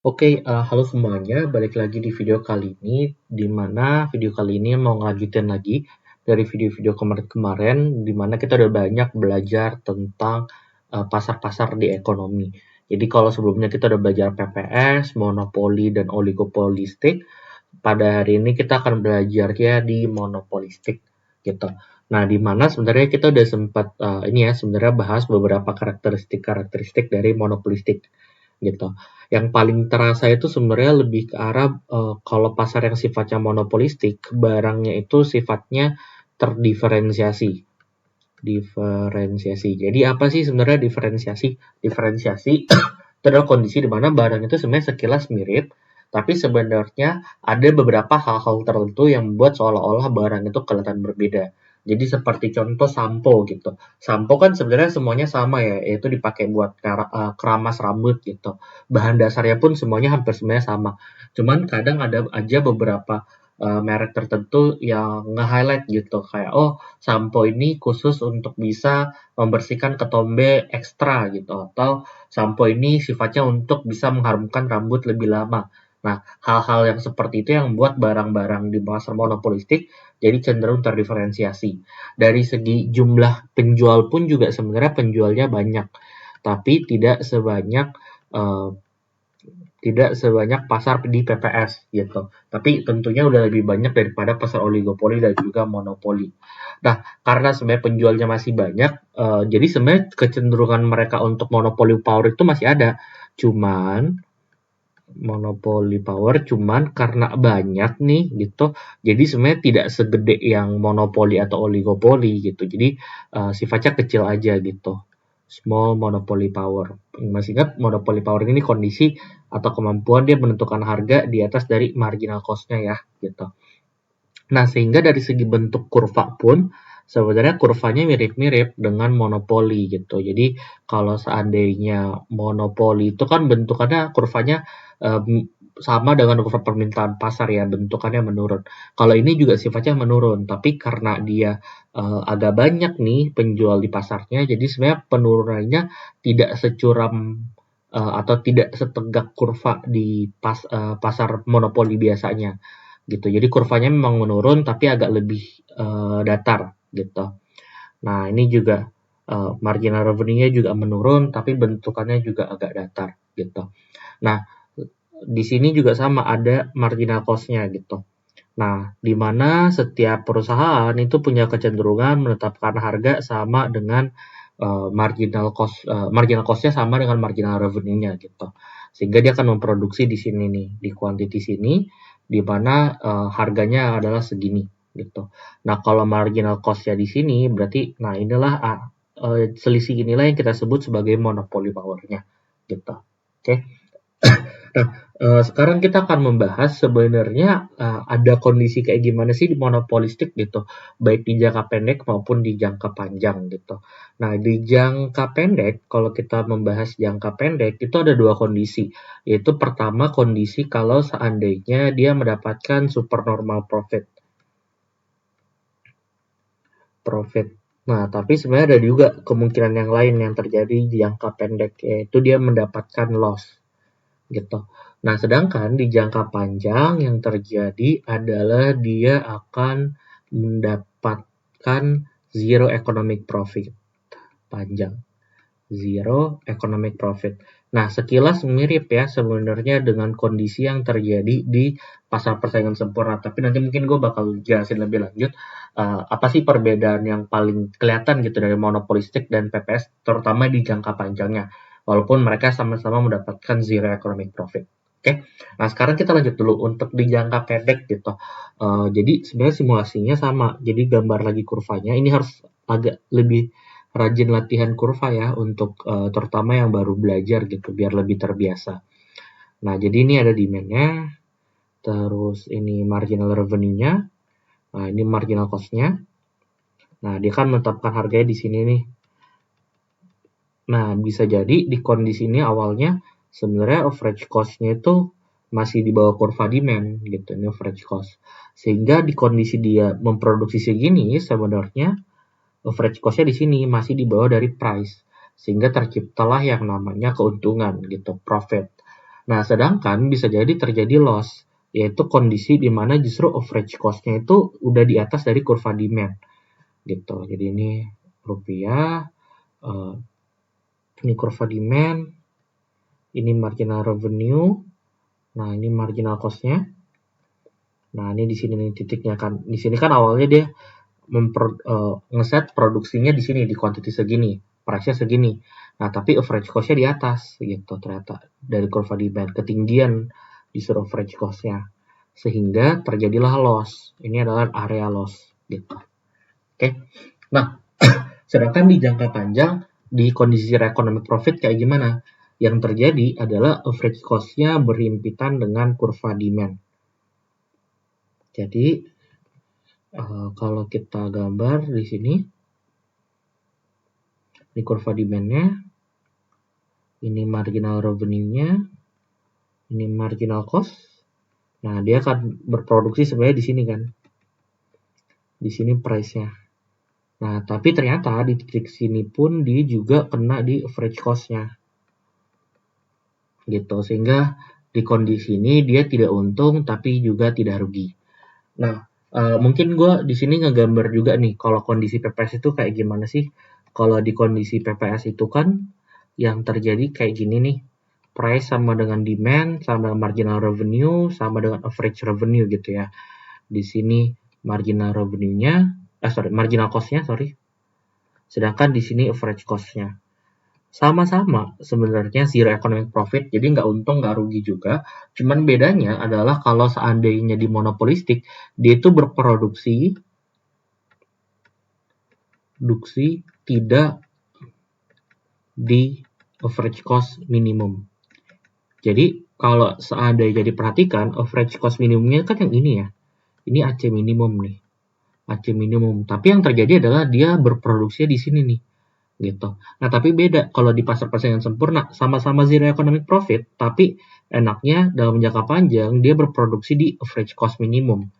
Halo semuanya, balik lagi di video kali ini, di mana video kali ini mau ngelanjutin lagi dari video-video kemarin-kemarin, di mana kita udah banyak belajar tentang pasar-pasar di ekonomi. Jadi kalau sebelumnya kita udah belajar PPS, monopoli, dan oligopolistik, pada hari ini kita akan belajar ya di monopolistik gitu. Nah, di mana sebenarnya kita udah sempat sebenarnya bahas beberapa karakteristik dari monopolistik gitu. Yang paling terasa itu sebenarnya lebih ke arah kalau pasar yang sifatnya monopolistik, barangnya itu sifatnya terdiferensiasi. Diferensiasi. Jadi apa sih sebenarnya diferensiasi? Diferensiasi itu adalah kondisi di mana barang itu sebenarnya sekilas mirip, tapi sebenarnya ada beberapa hal-hal tertentu yang membuat seolah-olah barang itu kelihatan berbeda. Jadi seperti contoh sampo gitu. Sampo kan sebenarnya semuanya sama ya, yaitu dipakai buat keramas rambut gitu. Bahan dasarnya pun semuanya hampir semuanya sama. Cuman kadang ada aja beberapa merek tertentu yang nge-highlight gitu kayak sampo ini khusus untuk bisa membersihkan ketombe ekstra gitu, atau sampo ini sifatnya untuk bisa mengharumkan rambut lebih lama. Nah, hal-hal yang seperti itu yang membuat barang-barang di pasar monopolistik jadi cenderung terdiferensiasi. Dari segi jumlah penjual pun juga sebenarnya penjualnya banyak, tapi tidak sebanyak pasar di PPS gitu. Tapi tentunya udah lebih banyak daripada pasar oligopoli dan juga monopoli. Nah, karena sebenarnya penjualnya masih banyak, jadi sebenarnya kecenderungan mereka untuk monopoli power itu masih ada. Cuman monopoli power cuman karena banyak nih gitu. Jadi sebenarnya tidak segede yang monopoli atau oligopoli gitu. Jadi sifatnya kecil aja gitu. Small monopoly power. Masih ingat monopoly power ini kondisi atau kemampuan dia menentukan harga di atas dari marginal cost-nya ya gitu. Nah, sehingga dari segi bentuk kurva pun sebenarnya kurvanya mirip-mirip dengan monopoli gitu. Jadi kalau seandainya monopoli itu kan bentukannya kurvanya sama dengan kurva permintaan pasar ya, bentukannya menurun. Kalau ini juga sifatnya menurun, tapi karena dia agak banyak nih penjual di pasarnya, jadi sebenarnya penurunannya tidak securam atau tidak setegak kurva di pasar monopoli biasanya gitu. Jadi kurvanya memang menurun tapi agak lebih datar gitu. Nah, ini juga marginal revenue-nya juga menurun tapi bentukannya juga agak datar gitu. Nah, di sini juga sama ada marginal cost-nya gitu. Nah, di mana setiap perusahaan itu punya kecenderungan menetapkan harga sama dengan marginal cost-nya sama dengan marginal revenue-nya gitu. Sehingga dia akan memproduksi di sini nih, di quantity sini, di mana harganya adalah segini gitu. Nah, kalau marginal cost-nya di sini berarti nah inilah selisih inilah yang kita sebut sebagai monopoly power-nya gitu. Oke. Nah, sekarang kita akan membahas sebenarnya ada kondisi kayak gimana sih di monopolistik gitu, baik di jangka pendek maupun di jangka panjang gitu. Nah, di jangka pendek, kalau kita membahas jangka pendek, itu ada dua kondisi, yaitu pertama kondisi kalau seandainya dia mendapatkan supernormal profit. Profit. Nah, tapi sebenarnya ada juga kemungkinan yang lain yang terjadi di jangka pendek, yaitu dia mendapatkan loss gitu. Nah, sedangkan di jangka panjang yang terjadi adalah dia akan mendapatkan zero economic profit panjang. Zero economic profit. Nah, sekilas mirip ya sebenarnya dengan kondisi yang terjadi di pasar persaingan sempurna. Tapi nanti mungkin gue bakal jelasin lebih lanjut apa sih perbedaan yang paling kelihatan gitu dari monopolistik dan PPS, terutama di jangka panjangnya. Walaupun mereka sama-sama mendapatkan zero economic profit. Oke, nah sekarang kita lanjut dulu untuk di jangka pendek gitu. Jadi sebenarnya simulasinya sama. Jadi gambar lagi kurvanya. Ini harus agak lebih rajin latihan kurva ya untuk terutama yang baru belajar gitu biar lebih terbiasa. Nah, jadi ini ada demand-nya, terus ini marginal revenue-nya, nah ini marginal cost-nya. Nah, dia kan menetapkan harganya di sini nih. Nah, bisa jadi di kondisi ini awalnya sebenarnya average cost-nya itu masih di bawah kurva demand gitu, ini average cost. Sehingga di kondisi dia memproduksi segini sebenarnya average cost-nya di sini masih di bawah dari price, sehingga terciptalah yang namanya keuntungan gitu, profit. Nah, sedangkan bisa jadi terjadi loss, yaitu kondisi di mana justru average cost-nya itu udah di atas dari kurva demand gitu. Jadi ini rupiah, ini kurva demand, ini marginal revenue, nah ini marginal cost-nya. Nah, ini di sini nih titiknya kan. Di sini kan awalnya dia ngeset produksinya di sini di quantity segini, price-nya segini. Nah, tapi average cost-nya di atas gitu ternyata dari kurva demand, ketinggian disuruh average cost-nya. Sehingga terjadilah loss. Ini adalah area loss gitu. Oke. Nah, sedangkan di jangka panjang di kondisi economic profit kayak gimana? Yang terjadi adalah average cost-nya berhimpitan dengan kurva demand. Jadi kalau kita gambar di sini, ini kurva demand-nya, ini marginal revenue-nya, ini marginal cost. Nah, dia akan berproduksi sebenarnya di sini kan. Di sini price-nya. Nah, tapi ternyata di titik sini pun dia juga kena di average cost-nya. Gitu, sehingga di kondisi ini dia tidak untung tapi juga tidak rugi. Nah, mungkin gue di sini ngegambar juga nih kalau kondisi PPS itu kayak gimana sih. Kalau di kondisi PPS itu kan yang terjadi kayak gini nih, price sama dengan demand, sama dengan marginal revenue, sama dengan average revenue gitu ya. Di sini marginal revenue-nya, marginal cost-nya, sedangkan di sini average cost-nya. Sama-sama sebenarnya zero economic profit, jadi nggak untung nggak rugi juga. Cuman bedanya adalah kalau seandainya di monopolistik, dia itu berproduksi tidak di average cost minimum. Jadi kalau seandainya diperhatikan average cost minimumnya kan yang ini ya, ini AC minimum nih, AC minimum. Tapi yang terjadi adalah dia berproduksi di sini nih. Gitu. Nah, tapi beda kalau di pasar persaingan sempurna, sama-sama zero economic profit, tapi enaknya dalam jangka panjang dia berproduksi di average cost minimum.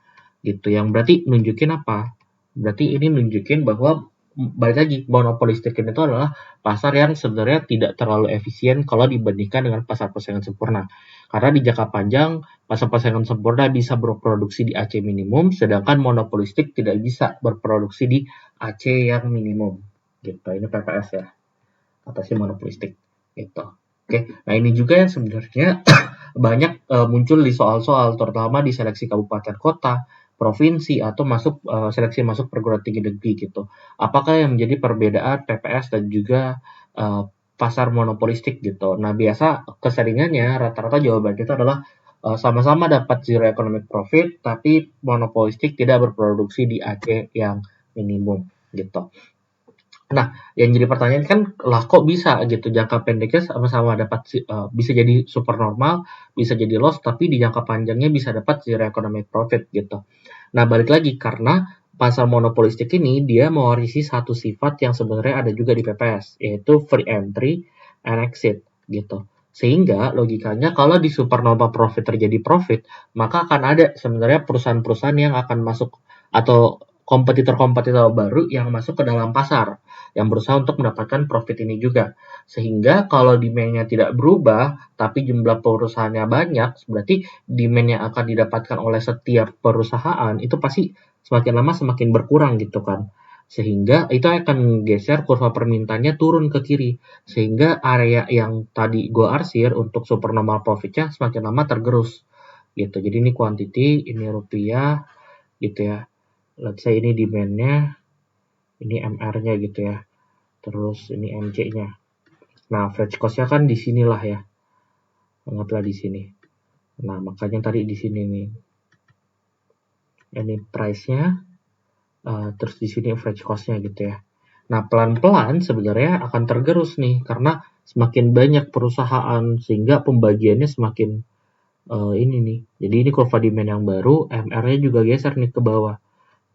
Gitu. Yang berarti nunjukin apa? Berarti ini nunjukin bahwa balik lagi monopolistik itu adalah pasar yang sebenarnya tidak terlalu efisien kalau dibandingkan dengan pasar persaingan sempurna. Karena di jangka panjang pasar persaingan sempurna bisa berproduksi di AC minimum, sedangkan monopolistik tidak bisa berproduksi di AC yang minimum. Gitu, ini PPS ya, atasnya monopolistik gitu. Oke, nah ini juga yang sebenarnya banyak muncul di soal-soal, terutama di seleksi kabupaten kota, provinsi, atau seleksi masuk perguruan tinggi negeri gitu. Apakah yang menjadi perbedaan PPS dan juga pasar monopolistik gitu. Nah, biasa keseringannya rata-rata jawaban kita adalah sama-sama dapat zero economic profit, tapi monopolistik tidak berproduksi di AC yang minimum gitu. Nah, yang jadi pertanyaan kan, lah kok bisa gitu jangka pendeknya sama-sama dapat bisa jadi super normal, bisa jadi loss, tapi di jangka panjangnya bisa dapat zero economic profit gitu. Nah, balik lagi karena pasar monopolistik ini dia mewarisi satu sifat yang sebenarnya ada juga di PPS, yaitu free entry and exit gitu. Sehingga logikanya kalau di supernormal profit terjadi profit, maka akan ada sebenarnya perusahaan-perusahaan yang akan masuk atau kompetitor-kompetitor baru yang masuk ke dalam pasar yang berusaha untuk mendapatkan profit ini juga. Sehingga kalau demand-nya tidak berubah, tapi jumlah perusahaannya banyak, berarti demand yang akan didapatkan oleh setiap perusahaan itu pasti semakin lama semakin berkurang gitu kan. Sehingga itu akan geser kurva permintaannya turun ke kiri. Sehingga area yang tadi gue arsir untuk supernormal profitnya semakin lama tergerus. Gitu. Jadi ini quantity, ini rupiah gitu ya. Let's say ini demand-nya, ini MR-nya gitu ya. Terus ini MC-nya. Nah, average cost-nya kan di sinilah ya. Anggaplah di sini. Nah, makanya tadi di sini nih. Ini price-nya, terus di sini average cost-nya gitu ya. Nah, pelan-pelan sebenarnya akan tergerus nih, karena semakin banyak perusahaan, sehingga pembagiannya semakin ini nih. Jadi ini kurva demand yang baru, MR-nya juga geser nih ke bawah,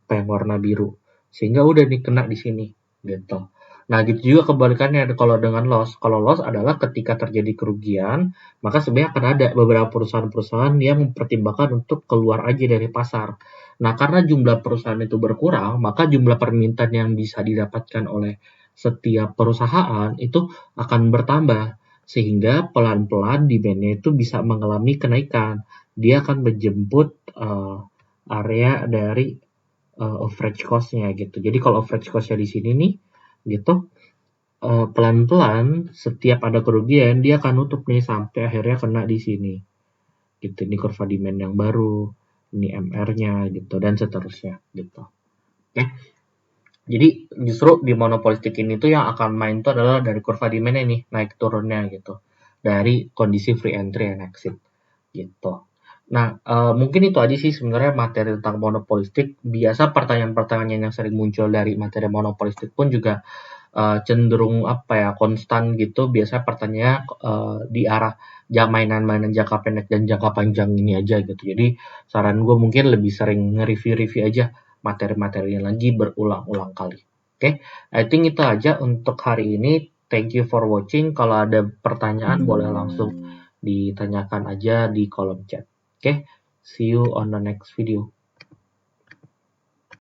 yang warna biru. Sehingga udah nih kena di sini, gitu. Nah, gitu juga kebalikannya kalau dengan loss. Kalau loss adalah ketika terjadi kerugian, maka sebenarnya akan ada beberapa perusahaan-perusahaan yang mempertimbangkan untuk keluar aja dari pasar. Nah, karena jumlah perusahaan itu berkurang, maka jumlah permintaan yang bisa didapatkan oleh setiap perusahaan itu akan bertambah. sehingga pelan-pelan demand-nya itu bisa mengalami kenaikan. Dia akan menjemput area dari average cost-nya gitu. Jadi kalau average cost-nya di sini nih gitu, pelan-pelan setiap ada kerugian dia akan nutup nih sampai akhirnya kena di sini. Gitu. Ini kurva demand yang baru, ini MR-nya gitu dan seterusnya gitu. Oke. Jadi justru di monopolistik ini tuh yang akan main tuh adalah dari kurva demand nih naik turunnya gitu. Dari kondisi free entry and exit gitu. Nah, mungkin itu aja sih sebenarnya materi tentang monopolistik. Biasa pertanyaan-pertanyaan yang sering muncul dari materi monopolistik pun juga cenderung konstan gitu. Biasanya pertanyaannya di arah mainan-mainan jangka pendek dan jangka panjang ini aja gitu. Jadi saran gue mungkin lebih sering nge-review aja materi-materinya lagi berulang-ulang kali. Oke, I think itu aja untuk hari ini. Thank you for watching. Kalau ada pertanyaan boleh langsung ditanyakan aja di kolom chat. Oke, see you on the next video.